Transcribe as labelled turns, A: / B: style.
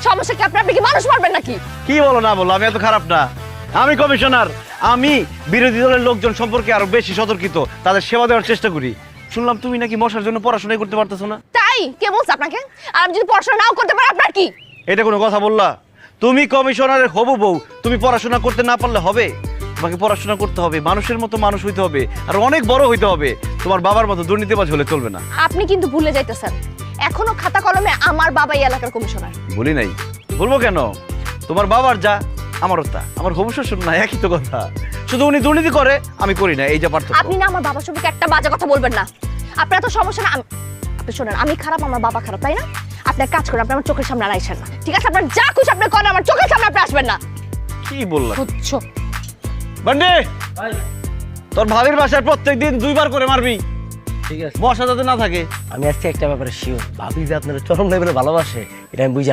A: সমস্যা কি? আপনি কি মানুষ মারবেন নাকি?
B: কি বলো না বলো, আমি এত খারাপ না। আমি কমিশনার, আমি বিরোধী দলের লোকজন সম্পর্কে আরো বেশি সতর্কিত, তাদের সেবা দেওয়ার চেষ্টা করি। শুনলাম তুমি নাকি মশার জন্য পড়াশোনাই করতে পারতেছো না।
A: তাই? কে বলছে আপনাকে? আর আমি যদি পড়াশোনা নাও করতে পারি আপনার কি?
B: এটা কোনো কথা বললা? তুমি কমিশনারের হবু বউ, তুমি পড়াশোনা করতে না পারলে হবে? তোমাকে পড়াশোনা করতে হবে, মানুষের মতো মানুষ হইতে হবে, আর অনেক বড় হইতে হবে। তোমার বাবার মতো দুর্নীতিবাজ হলে চলবে না।
A: আপনি কিন্তু ভুলে যাইতেছেন, এখনো খাতা কলমে আমার বাবাই এলাকার কমিশনার।
B: বলি নাই, বলবো কেন? তোমার বাবার যা আমারও তা, আমার হবু শ্বশুর না, একই তো কথা। শুধু উনি দুর্নীতি করে, আমি করি না, এই যা পার্থক্য।
A: আপনি না আমার বাবার সম্পর্কে একটা বাজে কথা বলবেন না। আপনার এত সমস্যা না। আপনি শোনেন, আমি খারাপ, আমার বাবা খারাপ, তাই না? আপনার কাজ করেন, আপনি আমার চোখের সামনে আর আইসেন না, ঠিক আছে? আপনার যা খুশি আপনি করেন, আমার চোখের সামনে আপনি আসবেন না।
B: কি বললা?
A: বুঝছো?
B: বান্ডে, তোর ভাবির বাসায় প্রত্যেকদিন 2 বার করে মারবি,
C: ঠিক আছে?
B: মশা যাতে না থাকে।
C: আমি আজকে একটা ব্যাপারে শিওর, ভাবি যে আপনারা চরম লেভেলে ভালোবাসে, এটা আমি বুঝি।